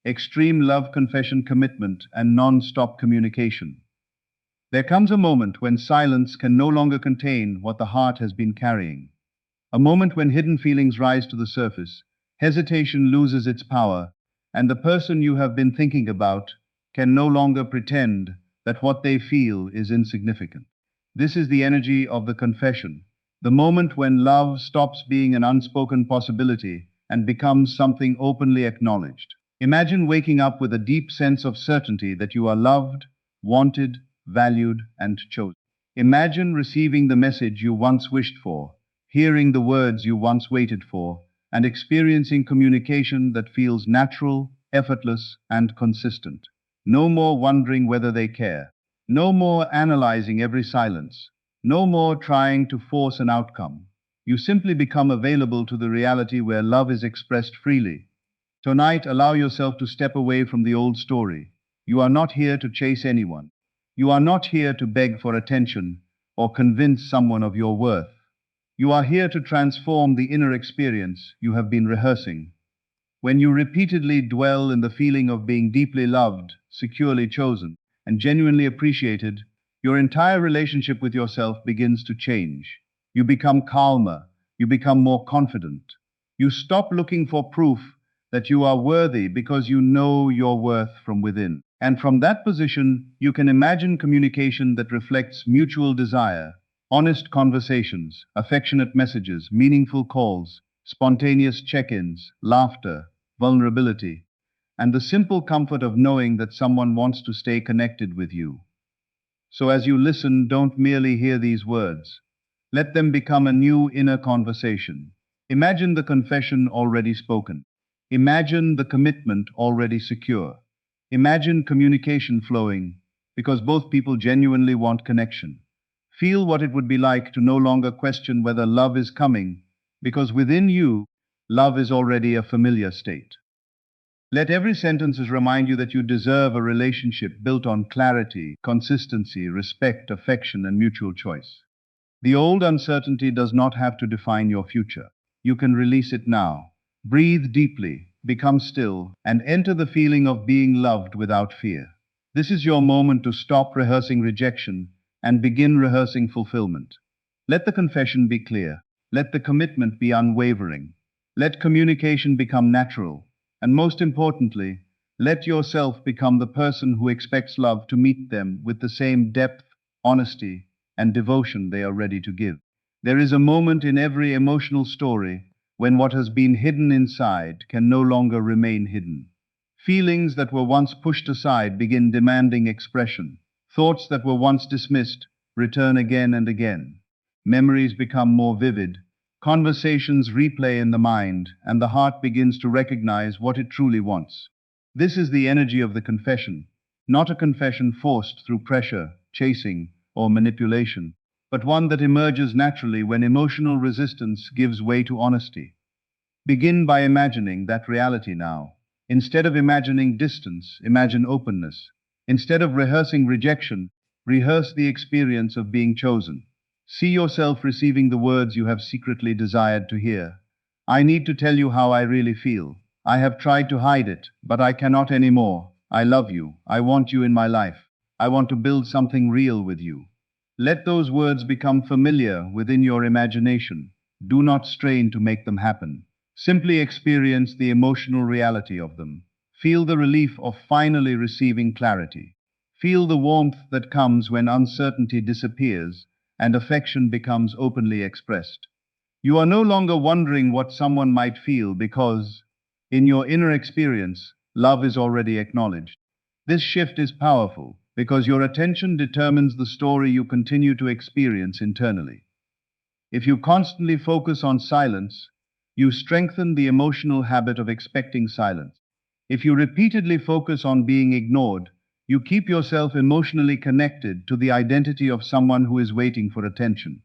extreme love, confession, commitment, and non-stop communication. There comes a moment when silence can no longer contain what the heart has been carrying. A moment when hidden feelings rise to the surface, hesitation loses its power, and the person you have been thinking about can no longer pretend that what they feel is insignificant. This is the energy of the confession, the moment when love stops being an unspoken possibility and becomes something openly acknowledged. Imagine waking up with a deep sense of certainty that you are loved, wanted, valued, and chosen. Imagine receiving the message you once wished for, hearing the words you once waited for, and experiencing communication that feels natural, effortless, and consistent. No more wondering whether they care. No more analyzing every silence. No more trying to force an outcome. You simply become available to the reality where love is expressed freely. Tonight, allow yourself to step away from the old story. You are not here to chase anyone. You are not here to beg for attention or convince someone of your worth. You are here to transform the inner experience you have been rehearsing. When you repeatedly dwell in the feeling of being deeply loved, securely chosen, and genuinely appreciated, your entire relationship with yourself begins to change. You become calmer, you become more confident. You stop looking for proof that you are worthy because you know your worth from within. And from that position, you can imagine communication that reflects mutual desire, honest conversations, affectionate messages, meaningful calls, spontaneous check-ins, laughter, vulnerability, and the simple comfort of knowing that someone wants to stay connected with you. So as you listen, don't merely hear these words. Let them become a new inner conversation. Imagine the confession already spoken. Imagine the commitment already secure. Imagine communication flowing because both people genuinely want connection. Feel what it would be like to no longer question whether love is coming, because within you, love is already a familiar state. Let every sentence remind you that you deserve a relationship built on clarity, consistency, respect, affection, and mutual choice. The old uncertainty does not have to define your future. You can release it now. Breathe deeply, become still, and enter the feeling of being loved without fear. This is your moment to stop rehearsing rejection and begin rehearsing fulfillment. Let the confession be clear. Let the commitment be unwavering. Let communication become natural. And most importantly, let yourself become the person who expects love to meet them with the same depth, honesty, and devotion they are ready to give. There is a moment in every emotional story when what has been hidden inside can no longer remain hidden. Feelings that were once pushed aside begin demanding expression. Thoughts that were once dismissed return again and again. Memories become more vivid. Conversations replay in the mind, and the heart begins to recognize what it truly wants. This is the energy of the confession, not a confession forced through pressure, chasing, or manipulation, but one that emerges naturally when emotional resistance gives way to honesty. Begin by imagining that reality now. Instead of imagining distance, imagine openness. Instead of rehearsing rejection, rehearse the experience of being chosen. See yourself receiving the words you have secretly desired to hear. I need to tell you how I really feel. I have tried to hide it, but I cannot anymore. I love you. I want you in my life. I want to build something real with you. Let those words become familiar within your imagination. Do not strain to make them happen. Simply experience the emotional reality of them. Feel the relief of finally receiving clarity. Feel the warmth that comes when uncertainty disappears and affection becomes openly expressed. You are no longer wondering what someone might feel because, in your inner experience, love is already acknowledged. This shift is powerful because your attention determines the story you continue to experience internally. If you constantly focus on silence, you strengthen the emotional habit of expecting silence. If you repeatedly focus on being ignored, you keep yourself emotionally connected to the identity of someone who is waiting for attention.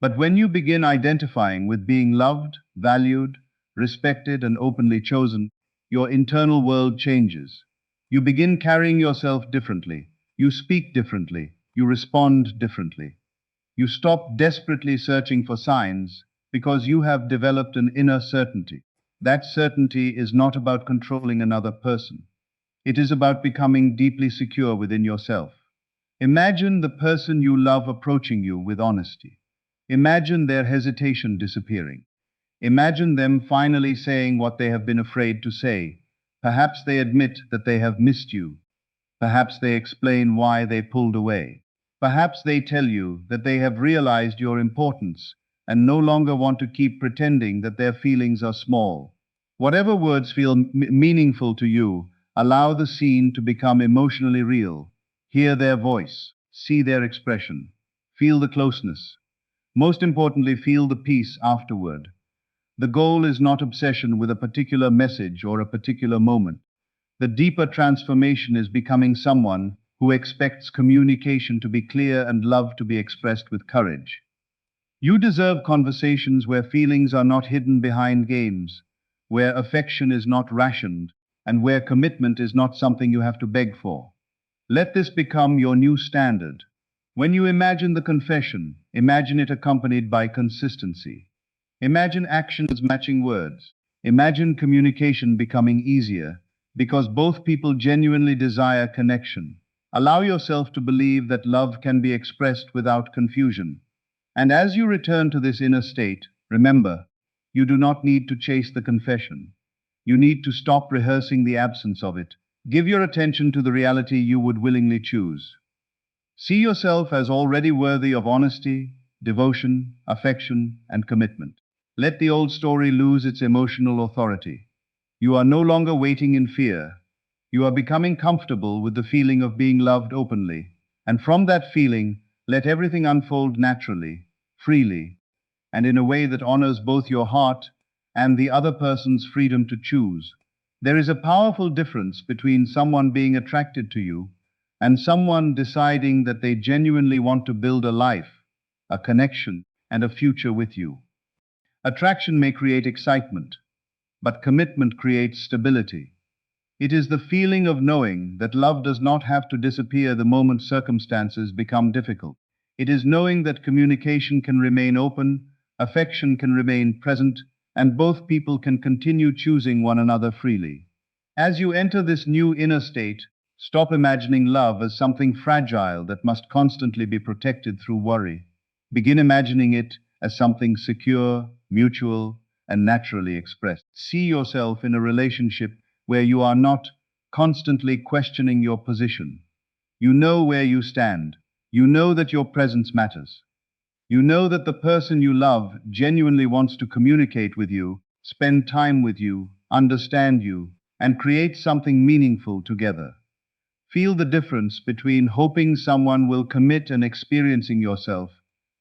But when you begin identifying with being loved, valued, respected, and openly chosen, your internal world changes. You begin carrying yourself differently. You speak differently. You respond differently. You stop desperately searching for signs because you have developed an inner certainty. That certainty is not about controlling another person. It is about becoming deeply secure within yourself. Imagine the person you love approaching you with honesty. Imagine their hesitation disappearing. Imagine them finally saying what they have been afraid to say. Perhaps they admit that they have missed you. Perhaps they explain why they pulled away. Perhaps they tell you that they have realized your importance and no longer want to keep pretending that their feelings are small. Whatever words feel meaningful to you, allow the scene to become emotionally real. Hear their voice, see their expression, feel the closeness. Most importantly, feel the peace afterward. The goal is not obsession with a particular message or a particular moment. The deeper transformation is becoming someone who expects communication to be clear and love to be expressed with courage. You deserve conversations where feelings are not hidden behind games, where affection is not rationed, and where commitment is not something you have to beg for. Let this become your new standard. When you imagine the confession, imagine it accompanied by consistency. Imagine actions matching words. Imagine communication becoming easier because both people genuinely desire connection. Allow yourself to believe that love can be expressed without confusion. And as you return to this inner state, remember, you do not need to chase the confession. You need to stop rehearsing the absence of it. Give your attention to the reality you would willingly choose. See yourself as already worthy of honesty, devotion, affection, and commitment. Let the old story lose its emotional authority. You are no longer waiting in fear. You are becoming comfortable with the feeling of being loved openly. And from that feeling, let everything unfold naturally, freely, and in a way that honors both your heart and the other person's freedom to choose. There is a powerful difference between someone being attracted to you and someone deciding that they genuinely want to build a life, a connection, and a future with you. Attraction may create excitement, but commitment creates stability. It is the feeling of knowing that love does not have to disappear the moment circumstances become difficult. It is knowing that communication can remain open, affection can remain present, and both people can continue choosing one another freely. As you enter this new inner state, stop imagining love as something fragile that must constantly be protected through worry. Begin imagining it as something secure, mutual, and naturally expressed. See yourself in a relationship where you are not constantly questioning your position. You know where you stand. You know that your presence matters. You know that the person you love genuinely wants to communicate with you, spend time with you, understand you, and create something meaningful together. Feel the difference between hoping someone will commit and experiencing yourself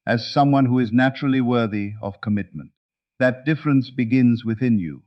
as someone who is naturally worthy of commitment. That difference begins within you.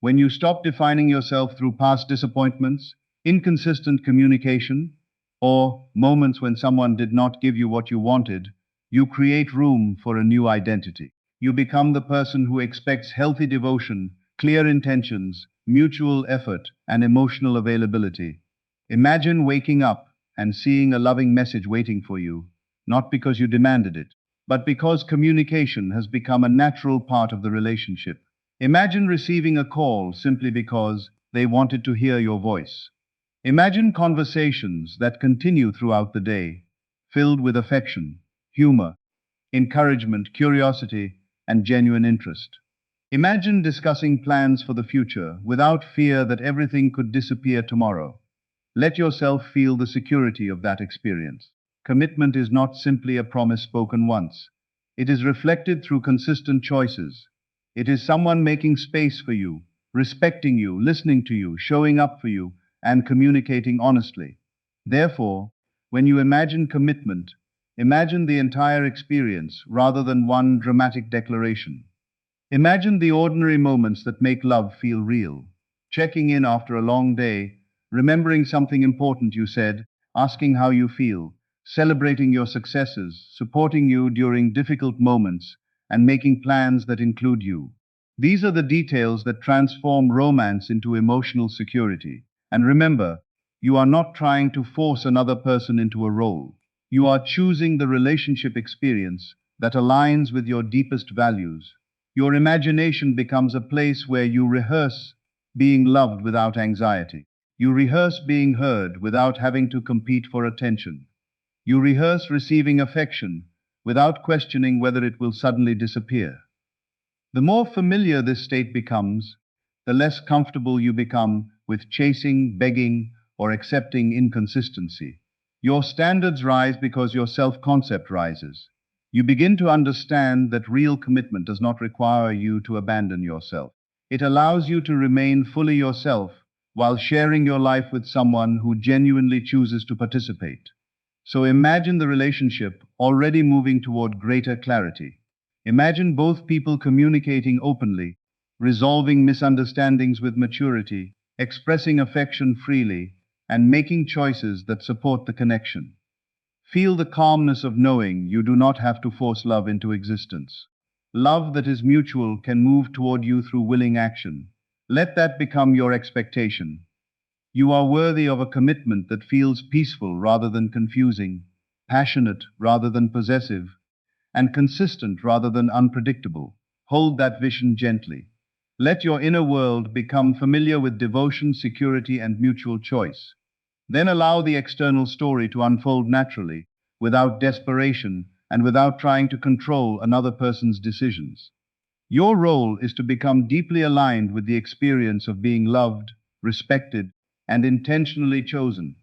When you stop defining yourself through past disappointments, inconsistent communication, or moments when someone did not give you what you wanted, you create room for a new identity. You become the person who expects healthy devotion, clear intentions, mutual effort, and emotional availability. Imagine waking up and seeing a loving message waiting for you, not because you demanded it, but because communication has become a natural part of the relationship. Imagine receiving a call simply because they wanted to hear your voice. Imagine conversations that continue throughout the day, filled with affection, humor, encouragement, curiosity, and genuine interest. Imagine discussing plans for the future without fear that everything could disappear tomorrow. Let yourself feel the security of that experience. Commitment is not simply a promise spoken once. It is reflected through consistent choices. It is someone making space for you, respecting you, listening to you, showing up for you, and communicating honestly. Therefore, when you imagine commitment, imagine the entire experience rather than one dramatic declaration. Imagine the ordinary moments that make love feel real. Checking in after a long day, remembering something important you said, asking how you feel, celebrating your successes, supporting you during difficult moments, and making plans that include you. These are the details that transform romance into emotional security. And remember, you are not trying to force another person into a role. You are choosing the relationship experience that aligns with your deepest values. Your imagination becomes a place where you rehearse being loved without anxiety. You rehearse being heard without having to compete for attention. You rehearse receiving affection without questioning whether it will suddenly disappear. The more familiar this state becomes, the less comfortable you become with chasing, begging, or accepting inconsistency. Your standards rise because your self-concept rises. You begin to understand that real commitment does not require you to abandon yourself. It allows you to remain fully yourself while sharing your life with someone who genuinely chooses to participate. So imagine the relationship already moving toward greater clarity. Imagine both people communicating openly, resolving misunderstandings with maturity, expressing affection freely, and making choices that support the connection. Feel the calmness of knowing you do not have to force love into existence. Love that is mutual can move toward you through willing action. Let that become your expectation. You are worthy of a commitment that feels peaceful rather than confusing, passionate rather than possessive, and consistent rather than unpredictable. Hold that vision gently. Let your inner world become familiar with devotion, security, and mutual choice. Then allow the external story to unfold naturally, without desperation and without trying to control another person's decisions. Your role is to become deeply aligned with the experience of being loved, respected, and intentionally chosen,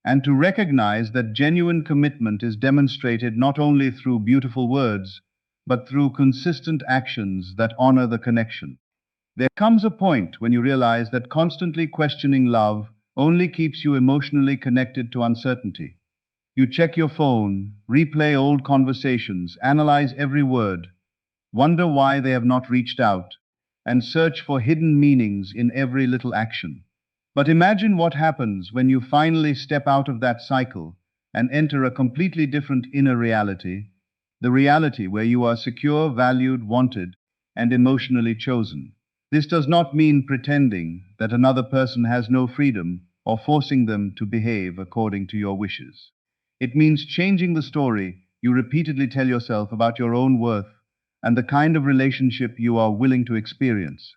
and to recognize that genuine commitment is demonstrated not only through beautiful words, but through consistent actions that honor the connection. There comes a point when you realize that constantly questioning love only keeps you emotionally connected to uncertainty. You check your phone, replay old conversations, analyze every word, wonder why they have not reached out, and search for hidden meanings in every little action. But imagine what happens when you finally step out of that cycle and enter a completely different inner reality, the reality where you are secure, valued, wanted, and emotionally chosen. This does not mean pretending that another person has no freedom or forcing them to behave according to your wishes. It means changing the story you repeatedly tell yourself about your own worth and the kind of relationship you are willing to experience.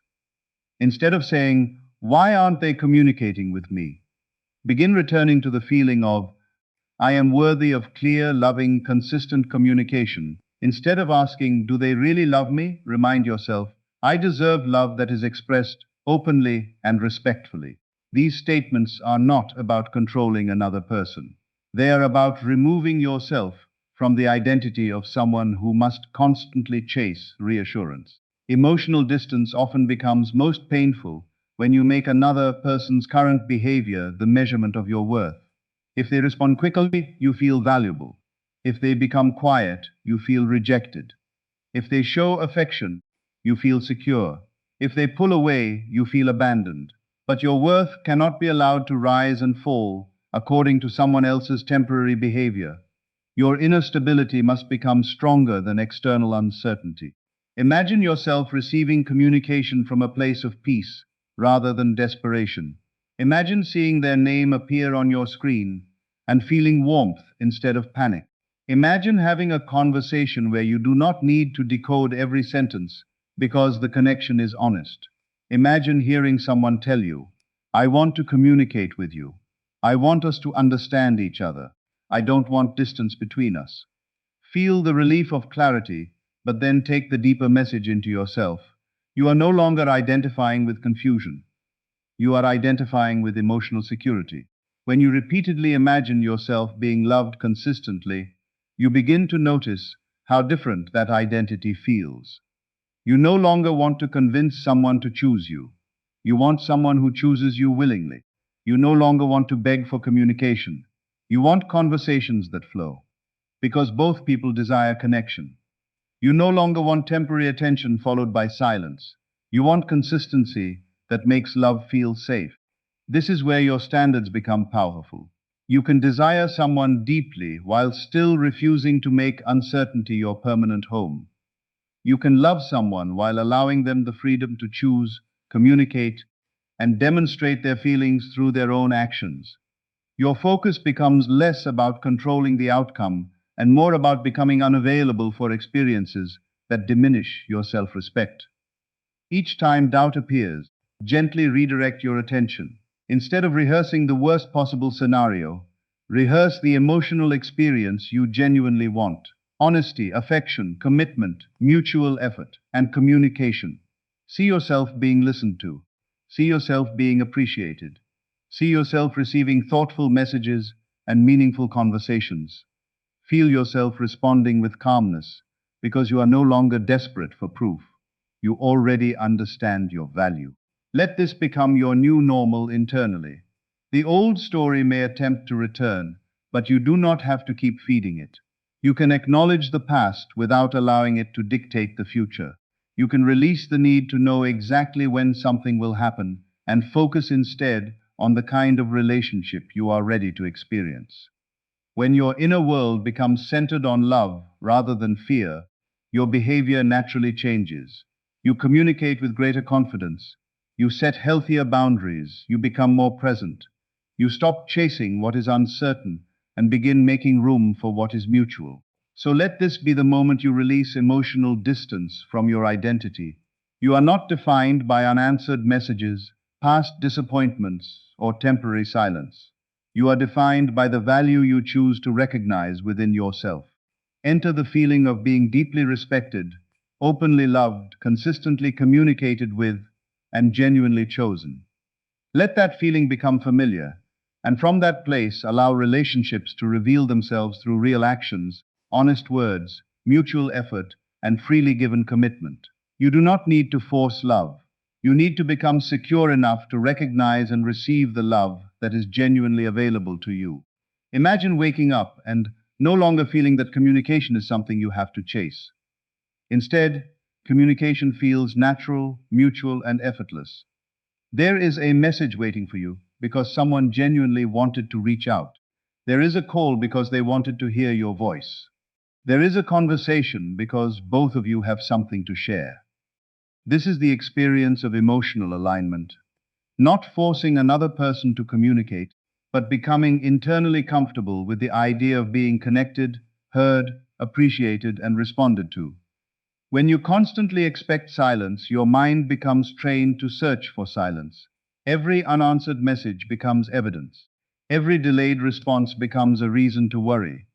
Instead of saying, "Why aren't they communicating with me?" begin returning to the feeling of, "I am worthy of clear, loving, consistent communication." Instead of asking, "Do they really love me?" remind yourself, "I deserve love that is expressed openly and respectfully." These statements are not about controlling another person. They are about removing yourself from the identity of someone who must constantly chase reassurance. Emotional distance often becomes most painful when you make another person's current behavior the measurement of your worth. If they respond quickly, you feel valuable. If they become quiet, you feel rejected. If they show affection, you feel secure. If they pull away, you feel abandoned. But your worth cannot be allowed to rise and fall according to someone else's temporary behavior. Your inner stability must become stronger than external uncertainty. Imagine yourself receiving communication from a place of peace rather than desperation. Imagine seeing their name appear on your screen and feeling warmth instead of panic. Imagine having a conversation where you do not need to decode every sentence because the connection is honest. Imagine hearing someone tell you, "I want to communicate with you. I want us to understand each other. I don't want distance between us." Feel the relief of clarity, but then take the deeper message into yourself. You are no longer identifying with confusion. You are identifying with emotional security. When you repeatedly imagine yourself being loved consistently, you begin to notice how different that identity feels. You no longer want to convince someone to choose you. You want someone who chooses you willingly. You no longer want to beg for communication. You want conversations that flow, because both people desire connection. You no longer want temporary attention followed by silence. You want consistency that makes love feel safe. This is where your standards become powerful. You can desire someone deeply while still refusing to make uncertainty your permanent home. You can love someone while allowing them the freedom to choose, communicate, and demonstrate their feelings through their own actions. Your focus becomes less about controlling the outcome and more about becoming unavailable for experiences that diminish your self-respect. Each time doubt appears, gently redirect your attention. Instead of rehearsing the worst possible scenario, rehearse the emotional experience you genuinely want. Honesty, affection, commitment, mutual effort, and communication. See yourself being listened to. See yourself being appreciated. See yourself receiving thoughtful messages and meaningful conversations. Feel yourself responding with calmness because you are no longer desperate for proof. You already understand your value. Let this become your new normal internally. The old story may attempt to return, but you do not have to keep feeding it. You can acknowledge the past without allowing it to dictate the future. You can release the need to know exactly when something will happen and focus instead on the kind of relationship you are ready to experience. When your inner world becomes centered on love rather than fear, your behavior naturally changes. You communicate with greater confidence. You set healthier boundaries. You become more present. You stop chasing what is uncertain and begin making room for what is mutual. So let this be the moment you release emotional distance from your identity. You are not defined by unanswered messages, past disappointments, or temporary silence. You are defined by the value you choose to recognize within yourself. Enter the feeling of being deeply respected, openly loved, consistently communicated with, and genuinely chosen. Let that feeling become familiar, and from that place allow relationships to reveal themselves through real actions, honest words, mutual effort, and freely given commitment. You do not need to force love. You need to become secure enough to recognize and receive the love that is genuinely available to you. Imagine waking up and no longer feeling that communication is something you have to chase. Instead, communication feels natural, mutual, and effortless. There is a message waiting for you because someone genuinely wanted to reach out. There is a call because they wanted to hear your voice. There is a conversation because both of you have something to share. This is the experience of emotional alignment, not forcing another person to communicate, but becoming internally comfortable with the idea of being connected, heard, appreciated, and responded to. When you constantly expect silence, your mind becomes trained to search for silence. Every unanswered message becomes evidence. Every delayed response becomes a reason to worry.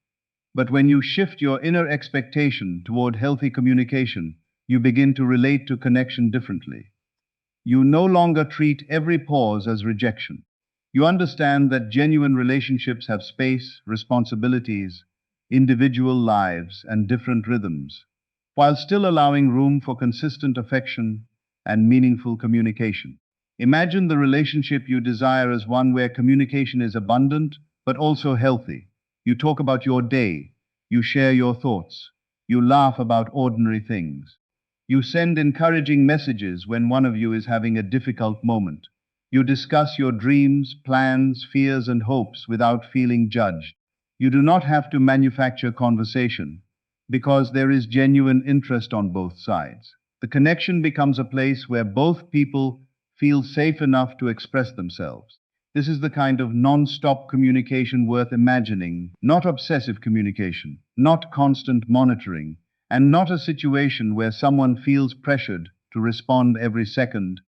But when you shift your inner expectation toward healthy communication, you begin to relate to connection differently. You no longer treat every pause as rejection. You understand that genuine relationships have space, responsibilities, individual lives, and different rhythms, while still allowing room for consistent affection and meaningful communication. Imagine the relationship you desire as one where communication is abundant but also healthy. You talk about your day, you share your thoughts, you laugh about ordinary things. You send encouraging messages when one of you is having a difficult moment. You discuss your dreams, plans, fears, and hopes without feeling judged. You do not have to manufacture conversation because there is genuine interest on both sides. The connection becomes a place where both people feel safe enough to express themselves. This is the kind of non-stop communication worth imagining, not obsessive communication, not constant monitoring, and not a situation where someone feels pressured to respond every second,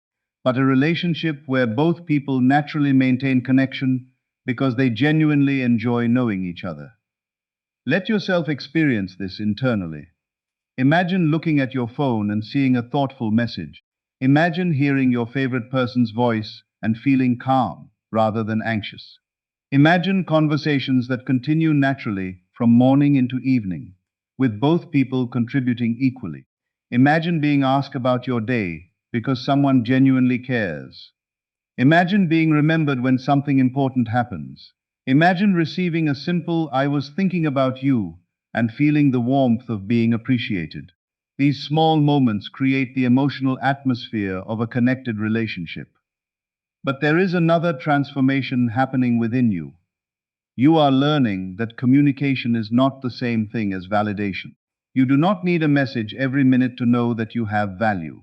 but a relationship where both people naturally maintain connection because they genuinely enjoy knowing each other. Let yourself experience this internally. Imagine looking at your phone and seeing a thoughtful message. Imagine hearing your favorite person's voice and feeling calm rather than anxious. Imagine conversations that continue naturally from morning into evening, with both people contributing equally. Imagine being asked about your day because someone genuinely cares. Imagine being remembered when something important happens. Imagine receiving a simple "I was thinking about you" and feeling the warmth of being appreciated. These small moments create the emotional atmosphere of a connected relationship. But there is another transformation happening within you. You are learning that communication is not the same thing as validation. You do not need a message every minute to know that you have value.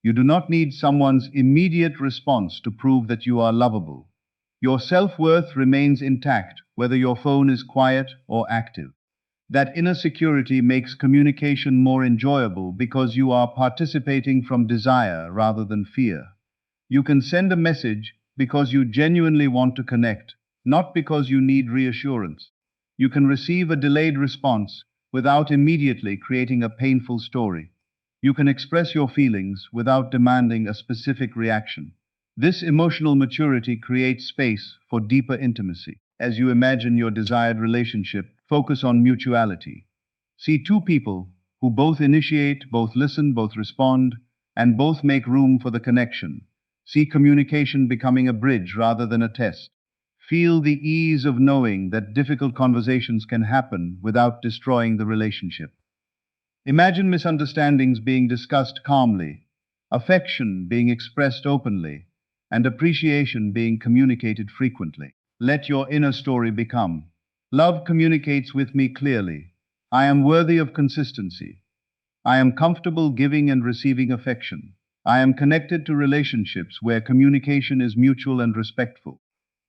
You do not need someone's immediate response to prove that you are lovable. Your self-worth remains intact whether your phone is quiet or active. That inner security makes communication more enjoyable because you are participating from desire rather than fear. You can send a message because you genuinely want to connect, not because you need reassurance. You can receive a delayed response without immediately creating a painful story. You can express your feelings without demanding a specific reaction. This emotional maturity creates space for deeper intimacy. As you imagine your desired relationship, focus on mutuality. See two people who both initiate, both listen, both respond, and both make room for the connection. See communication becoming a bridge rather than a test. Feel the ease of knowing that difficult conversations can happen without destroying the relationship. Imagine misunderstandings being discussed calmly, affection being expressed openly, and appreciation being communicated frequently. Let your inner story become: love communicates with me clearly. I am worthy of consistency. I am comfortable giving and receiving affection. I am connected to relationships where communication is mutual and respectful.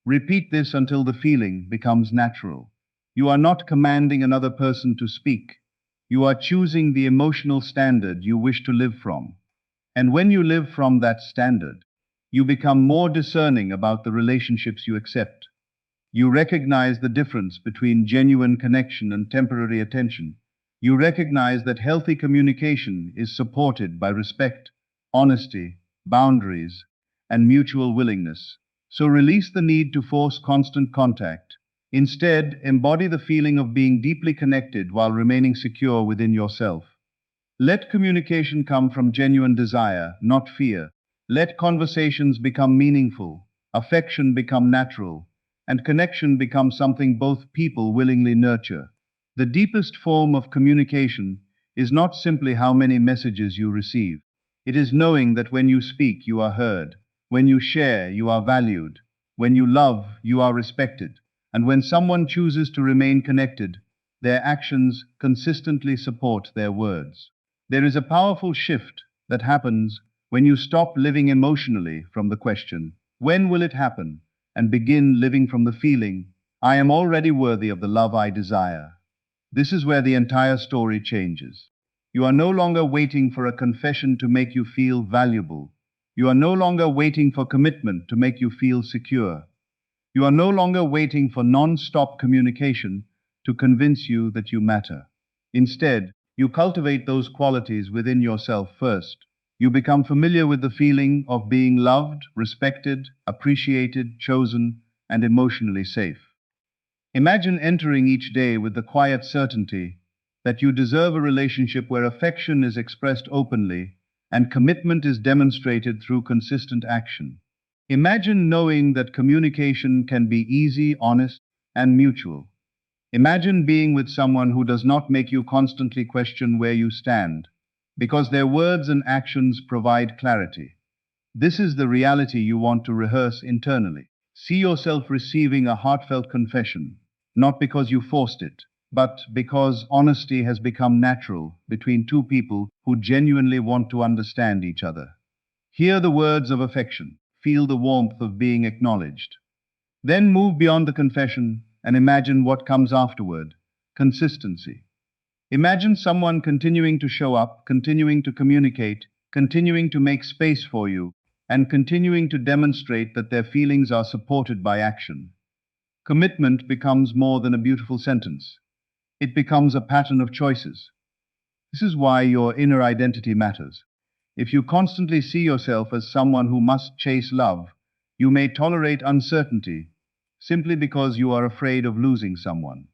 Repeat this until the feeling becomes natural. You are not commanding another person to speak. You are choosing the emotional standard you wish to live from. And when you live from that standard, you become more discerning about the relationships you accept. You recognize the difference between genuine connection and temporary attention. You recognize that healthy communication is supported by respect, honesty, boundaries, and mutual willingness. So release the need to force constant contact. Instead, embody the feeling of being deeply connected while remaining secure within yourself. Let communication come from genuine desire, not fear. Let conversations become meaningful, affection become natural, and connection become something both people willingly nurture. The deepest form of communication is not simply how many messages you receive. It is knowing that when you speak, you are heard. When you share, you are valued. When you love, you are respected. And when someone chooses to remain connected, their actions consistently support their words. There is a powerful shift that happens when you stop living emotionally from the question, when will it happen? And begin living from the feeling, I am already worthy of the love I desire. This is where the entire story changes. You are no longer waiting for a confession to make you feel valuable. You are no longer waiting for commitment to make you feel secure. You are no longer waiting for non-stop communication to convince you that you matter. Instead, you cultivate those qualities within yourself first. You become familiar with the feeling of being loved, respected, appreciated, chosen, and emotionally safe. Imagine entering each day with the quiet certainty that you deserve a relationship where affection is expressed openly and commitment is demonstrated through consistent action. Imagine knowing that communication can be easy, honest, and mutual. Imagine being with someone who does not make you constantly question where you stand, because their words and actions provide clarity. This is the reality you want to rehearse internally. See yourself receiving a heartfelt confession, not because you forced it, but because honesty has become natural between two people who genuinely want to understand each other. Hear the words of affection, feel the warmth of being acknowledged. Then move beyond the confession and imagine what comes afterward: consistency. Imagine someone continuing to show up, continuing to communicate, continuing to make space for you, and continuing to demonstrate that their feelings are supported by action. Commitment becomes more than a beautiful sentence. It becomes a pattern of choices. This is why your inner identity matters. If you constantly see yourself as someone who must chase love, you may tolerate uncertainty simply because you are afraid of losing someone.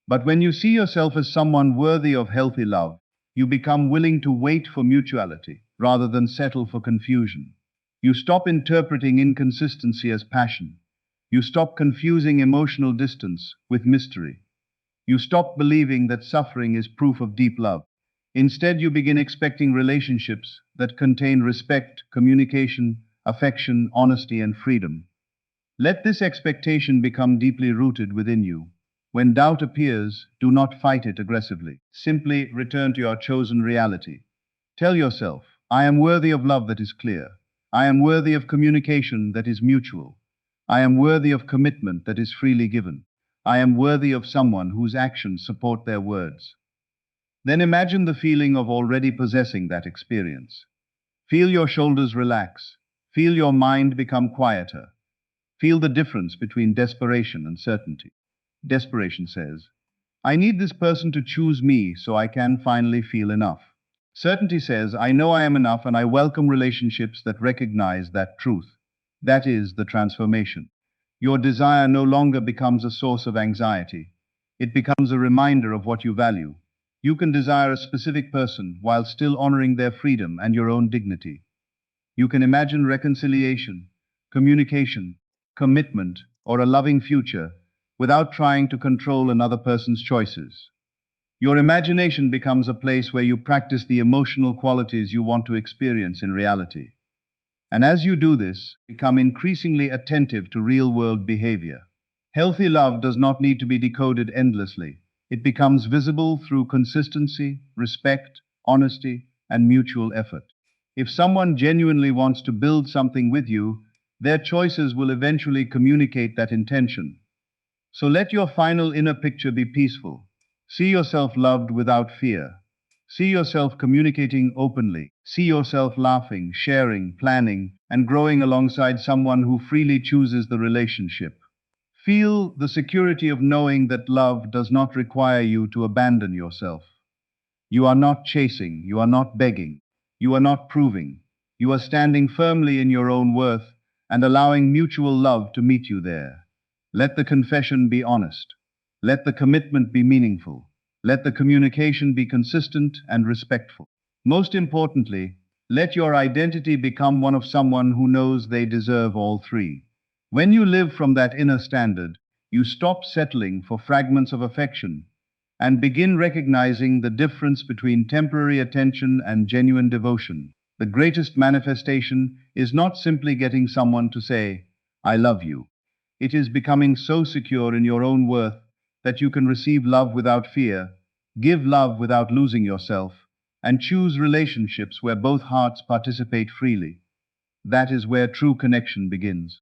But when you see yourself as someone worthy of healthy love, you become willing to wait for mutuality rather than settle for confusion. You stop interpreting inconsistency as passion. You stop confusing emotional distance with mystery. You stop believing that suffering is proof of deep love. Instead, you begin expecting relationships that contain respect, communication, affection, honesty, and freedom. Let this expectation become deeply rooted within you. When doubt appears, do not fight it aggressively. Simply return to your chosen reality. Tell yourself, I am worthy of love that is clear. I am worthy of communication that is mutual. I am worthy of commitment that is freely given. I am worthy of someone whose actions support their words. Then imagine the feeling of already possessing that experience. Feel your shoulders relax. Feel your mind become quieter. Feel the difference between desperation and certainty. Desperation says, I need this person to choose me so I can finally feel enough. Certainty says, I know I am enough and I welcome relationships that recognize that truth. That is the transformation. Your desire no longer becomes a source of anxiety. It becomes a reminder of what you value. You can desire a specific person while still honoring their freedom and your own dignity. You can imagine reconciliation, communication, commitment, or a loving future without trying to control another person's choices. Your imagination becomes a place where you practice the emotional qualities you want to experience in reality. And as you do this, become increasingly attentive to real-world behavior. Healthy love does not need to be decoded endlessly. It becomes visible through consistency, respect, honesty, and mutual effort. If someone genuinely wants to build something with you, their choices will eventually communicate that intention. So let your final inner picture be peaceful. See yourself loved without fear. See yourself communicating openly. See yourself laughing, sharing, planning, and growing alongside someone who freely chooses the relationship. Feel the security of knowing that love does not require you to abandon yourself. You are not chasing, you are not begging, you are not proving. You are standing firmly in your own worth and allowing mutual love to meet you there. Let the confession be honest. Let the commitment be meaningful. Let the communication be consistent and respectful. Most importantly, let your identity become one of someone who knows they deserve all three. When you live from that inner standard, you stop settling for fragments of affection and begin recognizing the difference between temporary attention and genuine devotion. The greatest manifestation is not simply getting someone to say, I love you. It is becoming so secure in your own worth that you can receive love without fear, give love without losing yourself, and choose relationships where both hearts participate freely. That is where true connection begins.